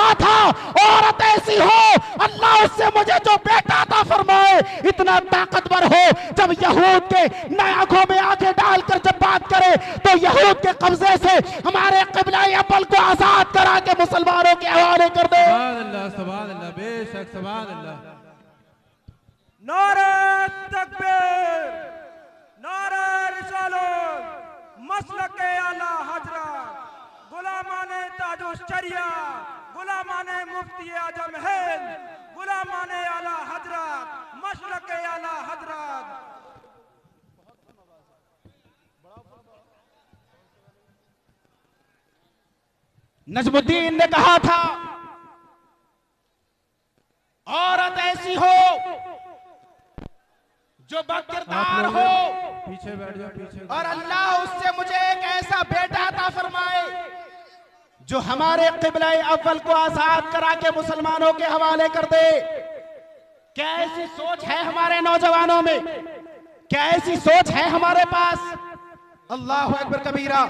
कहा था औरत ऐसी हो अल्लाह उससे मुझे जो बेटा अता फरमाए, इतना ताकतवर हो जब यहूद के आंखों में आंखें डालकर जब बात करे तो यहूद के कब्जे से हमारे क़िबला अव्वल को आजाद करा के मुसलमानों के हवाले कर दे। सुभान अल्लाह, बेशक सुभान अल्लाह। नारे तकबीर, नारे रिसालत, मसलके आला हजरत, गुलामाने ताजुश्शरिया, गुलामाने मुफ्ती आजम हिंद, गुलामाने आला हजरत, मसलके आला हजरत। नजमुद्दीन ने कहा था औरत ऐसी हो जो बकिरदार हो, पीछे बैठ जाओ, पीछे। और अल्लाह उससे मुझे एक ऐसा बेटा अता फरमाए जो हमारे क़िबला अव्वल को आजाद करा के मुसलमानों के हवाले कर दे। क्या ऐसी सोच है हमारे नौजवानों में? क्या ऐसी सोच है हमारे पास? अल्लाह अकबर कबीरा।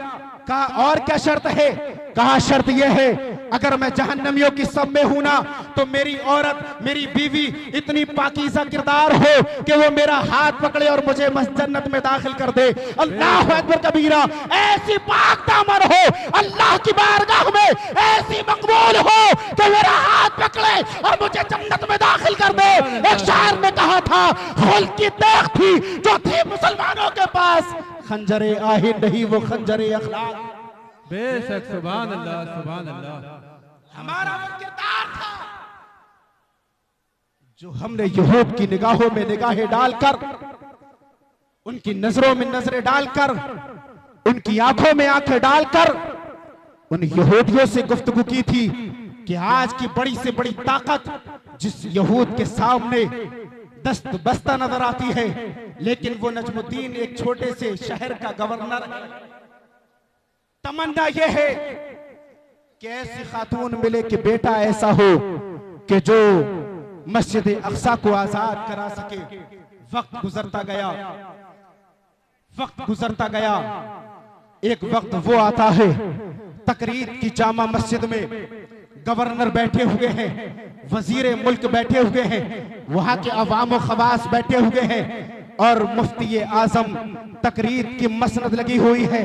कहा और क्या शर्त है? कहा शर्त यह है अगर मैं जहन्नमियों की सब में हूं ना तो मेरी औरत, मेरी बीवी इतनी पाकीज़ा किरदार हो कि वो मेरा हाथ पकड़े और मुझे जन्नत में दाखिल कर दे। अल्लाह अकबर कबीरा। ऐसी पाक दामन हो अल्लाह की बारगाह में, ऐसी मकबूल हो कि मेरा हाथ पकड़े और मुझे जन्नत में दाखिल कर दे। एक शायर ने कहा था खुल की देख थी जो थी मुसलमानों के पास, खंजरे आहिन नहीं वो खंजरे अखलाक। बेशक सुभान अल्लाह, सुभान अल्लाह। हमारा वो किरदार था जो हमने यहूद की निगाहों में निगाहें डालकर, उनकी नजरों में नजरें डालकर, उनकी आंखों में आंखें डालकर उन यहूदियों से गुफ्तगू की थी कि आज की बड़ी से बड़ी ताकत जिस यहूद के सामने दस्त बस्ता नजर आती है, लेकिन वो नजमुद्दीन एक छोटे से शहर का गवर्नर है। तमन्ना यह है कि ऐसी खातून मिले कि बेटा ऐसा हो कि जो मस्जिद अक्सा को आजाद करा सके। वक्त गुजरता गया, वक्त गुजरता गया। एक वक्त वो आता है तकरीर की जामा मस्जिद में गवर्नर बैठे हुए हैं, वजीर मुल्क बैठे हुए हैं, वहां के अवाम खवास बैठे हुए हैं और मुफ्ती आजम तकरीर की मसनद लगी हुई है,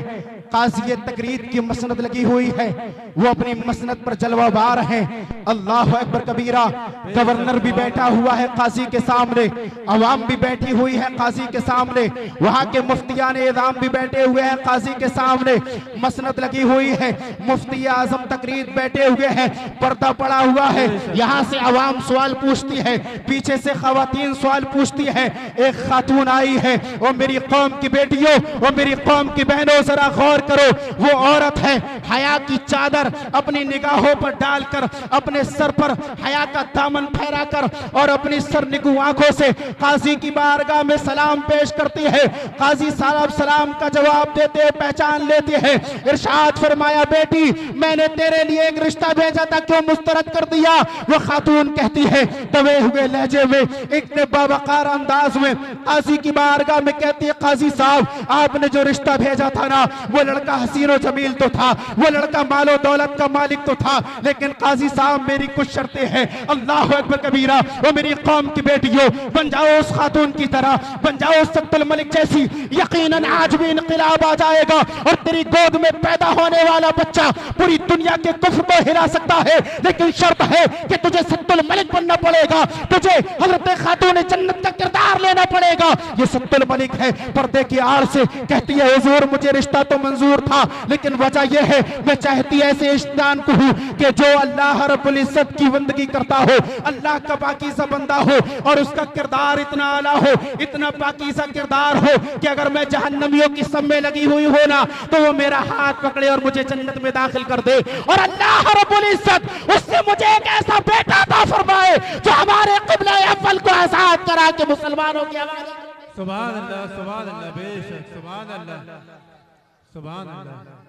काजी तकरीर की मसनद लगी हुई है, वो अपनी मसनद पर जलवाबार हैं। अल्लाह अकबर कबीरा। गवर्नर भी बैठा हुआ है काजी के सामने, अवाम भी बैठी हुई है काजी के सामने, वहां के मुफ्तियान एज़ाम भी बैठे हुए हैं काजी के सामने, मसनद लगी हुई है, मुफ्ती आजम तकरीर बैठे हुए हैं, पर्दा पड़ा हुआ है। यहाँ से अवाम सवाल पूछती है, पीछे से खवातीन सवाल पूछती है। एक खातून आई है, वो मेरी कौम की बेटियों, वो मेरी कौम की बहनों, जरा गौर करो, वो औरत है हया की चादर अपनी निगाहों पर डालकर, अपने सर पर हया का दामन फहराकर और अपनी सरनिगू आंखों से काजी की बारगाह में सलाम पेश करती है। काजी साहब सलाम का जवाब देते पहचान लेते हैं। इरशाद फरमाया बेटी मैंने तेरे लिए एक रिश्ता भेजा था, क्यों मुस्तरद कर दिया? वो खातून कहती है दबे हुए लहजे में, इतने बावकार अंदाज में काजी की बारगाह में कहती है काजी साहब आपने जो रिश्ता भेजा था ना, वो लड़का हसीनो जमील तो था, वो लड़का मालो दौलत का मालिक तो था, लेकिन काजी साहब मेरी कुछ शर्तें हैं। अल्लाह अकबर कबीरा। वो मेरी कौम की बेटियों बन जाओ उस खातून की तरह, बन जाओ सत्तुल मलिक जैसी, यकीनन आज भी इनकलाब आ जाएगा और तेरी गोद में पैदा होने वाला बच्चा पूरी दुनिया के कुफ्र को हिला सकता है, लेकिन शर्त है कि तुझे सत्तुल मलिक बनना पड़ेगा, तुझे हजरत खातून जन्नत का किरदार लेना पड़ेगा। ये सत्तुल मलिक है, पर्दे की आड़ से कहती है हुजूर मुझे रिश्ता तो मंजूर था, लेकिन वजह यह है मैं चाहती ऐसे इंसान को हूं कि जो अल्लाह रब्बुल इज्जत की बंदगी करता हो, अल्लाह का पाकीज़ा बंदा हो और उसका किरदार इतना आला हो, इतना पाकीज़ा किरदार हो कि अगर मैं जहन्नमियों की सब में लगी हुई हो ना तो वो मेरा हाथ पकड़े और मुझे जन्नत में दाखिल कर दे, और अल्लाह रब्बुल इज्जत उससे मुझे एक ऐसा बेटा अता फरमाए जो हमारे क़िबला अव्वल को आजाद करा के मुसलमानों की आवाज़। सुभान अल्लाह, सुभान अल्लाह, बेशक सुभान अल्लाह, सुभान अल्लाह।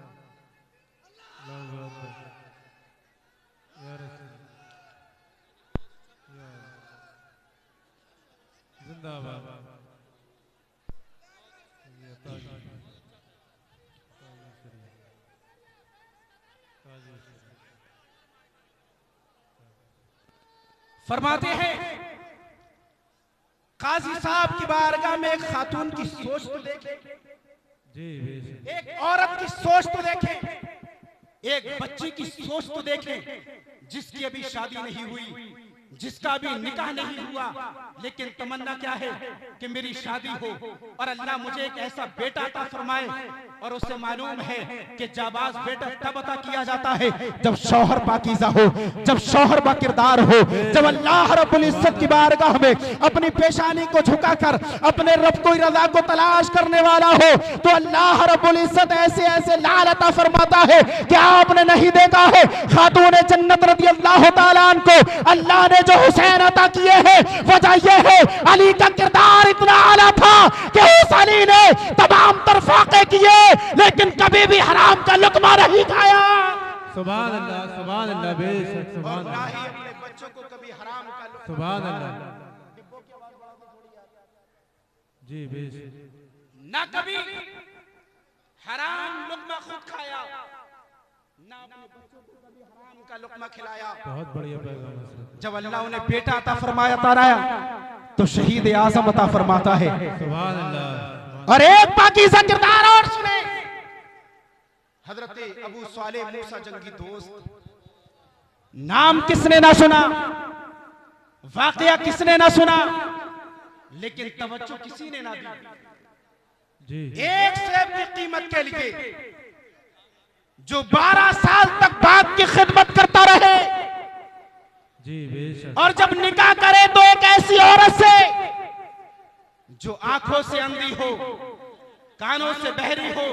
जिंदाबाद। फरमाते हैं काजी साहब की बारगाह में एक खातून की सोच तो देखें, जी बेशक। एक औरत की सोच तो देखें, एक बच्ची की सोच तो देखें, जिसकी अभी शादी नहीं हुई, जिसका अभी निकाह नहीं हुआ, लेकिन तमन्ना क्या है कि मेरी शादी हो और अल्लाह मुझे एक ऐसा बेटा अता फरमाए। और उसे मालूम है कि जाबाज बेटा तब अता किया जाता है जब शौहर पाकीज़ा हो, जब शौहर बाकिरदार हो, जब अल्लाह रब्बुल इज्जत की बारगाह में अपनी पेशानी को झुकाकर अपने रब को रज़ा को तलाश करने वाला हो, तो अल्लाह रब्बुल इज्जत ऐसे ऐसे लाल अता फरमाता है कि आपने नहीं देखा है खातून जन्नत रज़ी अल्लाह तआला अन्हा को अल्लाह ने जो हुसैन अता किए हैं, वजह यह है अली का किरदार इतना आला था कि उस अली ने तमाम तरफाके किए लेकिन कभी भी हराम का लुकमा नहीं खाया। सुभान अल्लाह बेशक, सुभान और ना अल्लाह, ही अपने बच्चों को कभी हराम का लुकमा। सुभान अल्लाह, जी बेशक। ना कभी हराम लुकमा खुद खाया, ना अपने बच्चों को कभी हराम का लुकमा खिलाया। बहुत बढ़िया पैगाम है। जब अल्लाह उन्हें बेटा अता फरमाया ताराया तो शहीद आजम अता फरमाता है। सुभान अल्लाह। और एक पाकीज़ा किरदार और सुने, हजरत अबू सालेह मूसा जंगी दोस्त, नाम किसने ना सुना, वाकया किसने ना सुना, लेकिन तवज्जो किसी ने ना दी। जी एक सेब की कीमत के लिए जो 12 साल तक बाप की खिदमत करता रहे, जी बेशक। और जब निकाह करे तो एक ऐसी औरत से जो आंखों से अंधी हो, कानों से बहरी हो,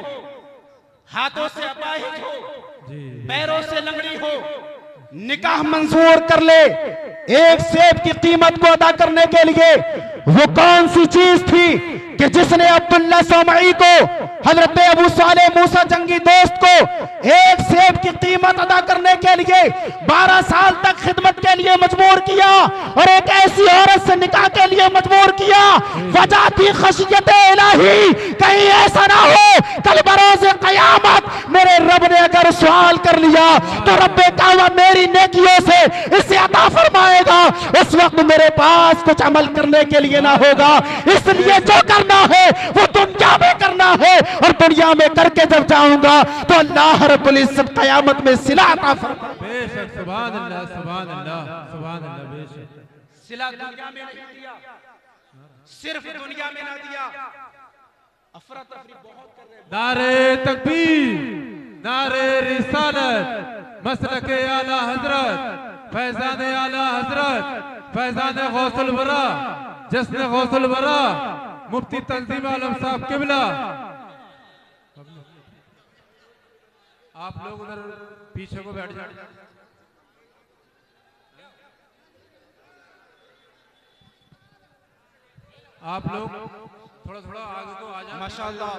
हाथों से अपाहिज हो, जी पैरों से लंगड़ी हो, निकाह मंजूर कर ले। एक सेब की कीमत को अदा करने के लिए वो कौन सी चीज थी कि जिसने अब्दुल्ला सोमई को, हजरत अबू सालेह मूसा जंगी दोस्त को एक सेब की कीमत अदा करने के लिए 12 साल तक खिदमत के लिए मजबूर किया और एक ऐसी औरत से निकाह के लिए मजबूर किया। वजह थी खशियत इलाही, कहीं ऐसा ना हो कल बरोज़े क़यामत मेरे रब ने अगर सवाल कर लिया तो रब्बे कावा मेरी नेकियों से इसे अता फरमाएगा, उस वक्त मेरे पास कुछ अमल करने के लिए ना होगा। इसलिए जो करना है वो दुनिया में करना है, और दुनिया में करके जब जाऊंगा तो अल्लाह रब्बुल इज्जत क़यामत में सिला अता फरमाएगा। बेशक, सुभान अल्लाह, सुभान अल्लाह, सुभान अल्लाह, बेशक। सिला दुनिया में नहीं दिया, सिर्फ दुनिया में ना दिया, अफरा तफरी बहुत कर रहे हैं। नारे तकबीर, नारे रिसालत, मसलके आला हजरत, फैजान आला हजरत, फैजान गौसुल बरा, जश्न गौसुल बरा, मुफ्ती तंजीम आलम साहब किबला। आप लोग उधर पीछे को बैठ जाए। आप लोग थोड़ा थोड़ा आगे को आ जाए। माशाअल्लाह,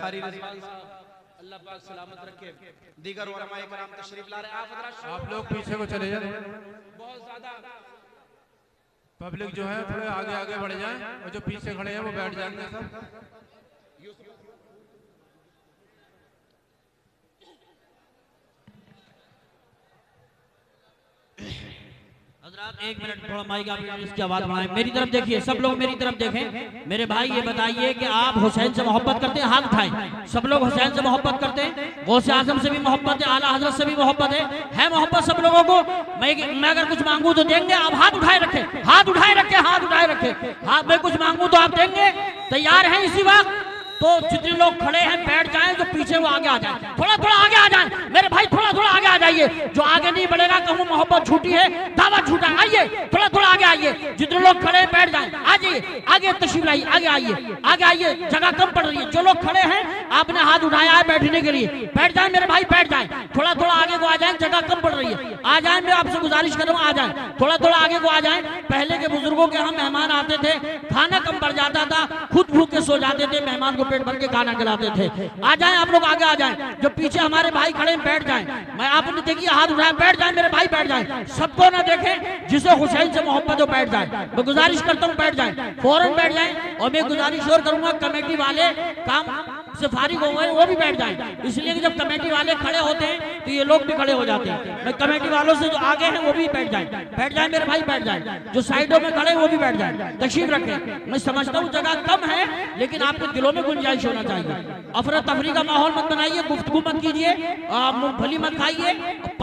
कारी रिजवान साहब अल्लाह पाक सलामत रखे, दीगर उलमाए कराम तशरीफ ला रहे हैं। आप लोग पीछे को चले जाए। बहुत ज्यादा पब्लिक जो है थोड़े आगे आगे बढ़ जाए, और जो पीछे खड़े हैं वो बैठ जाएंगे सब। एक मिनट थोड़ा माइक आप इसकी आवाज बढ़ाएं, मेरी तरफ देखिए, सब लोग मेरी तरफ देखें। मेरे भाई ये बताइए कि आप हुसैन से मोहब्बत करते हैं? हाथ उठाएं। सब लोग हुसैन से मोहब्बत करते हैं, गौसे आजम से भी मोहब्बत है, आला हजरत से भी मोहब्बत है मोहब्बत सब लोगों को। मैं अगर कुछ मांगू तो देंगे? आप हाथ उठाए रखें, हाथ उठाए रखें, हाथ उठाए रखें। हाँ, मैं कुछ मांगू तो आप देंगे? तैयार हैं इसी वक्त? तो जितने लोग खड़े हैं बैठ जाएं, जो पीछे वो आगे आ जाएं, थोड़ा थोड़ा आगे आ जाएं। मेरे भाई थोड़ा थोड़ा आगे आ जाइए, जो आगे नहीं बढ़ेगा कहूँ मोहब्बत झूठी है, दावत झूठा। आइए थोड़ा थोड़ा आगे आइए, जितने लोग खड़े हैं बैठ जाएं। आ जाइए, आगे तशरीफ लाइए, आगे आइए, आगे आइए, जगह कम पड़ रही है। जो लोग खड़े हैं आपने हाथ उठाया है बैठने के लिए, बैठ जाए मेरे भाई, बैठ जाए। थोड़ा थोड़ा आगे को आ जाए, जगह कम पड़ रही है। आ जाए, मैं आपसे गुजारिश कर रहा हूँ, आ जाए, थोड़ा थोड़ा आगे को आ जाए। पहले के बुजुर्गों के यहाँ मेहमान आते थे, खाना कम पड़ जाता था, खुद भूख के सो जाते थे, मेहमान को पेट भर के खाना खिलाते थे। आ जाएं आप लोग, आगे आ जाएं। जो पीछे हमारे भाई खड़े हैं बैठ जाएं। मैं आपने देखिए हाथ उठाए, बैठ जाएं मेरे भाई, बैठ जाएं। सबको ना देखें, जिसे हुसैन से मोहब्बत हो बैठ जाए। मैं गुजारिश करता हूं बैठ जाएं, फौरन बैठ जाएं। और मैं गुजारिश और करूंगा, कमेटी वाले काम से फारिग हो गए वो भी बैठ जाए, इसलिए कि जब कमेटी वाले खड़े होते हैं तो ये लोग भी खड़े हो जाते हैं। मैं कमेटी वालों से जो आगे हैं वो भी बैठ जाए मेरे भाई, बैठ जाए, जो साइडों में खड़े वो भी बैठ जाए, तशरीफ रखें। मैं समझता हूँ जगह कम है, लेकिन आपके दिलों में गुंजाइश होना चाहिए। अफरा तफरी का माहौल मत बनाइए, गुफ्तगू मत कीजिए, मूंगफली मत खाइए।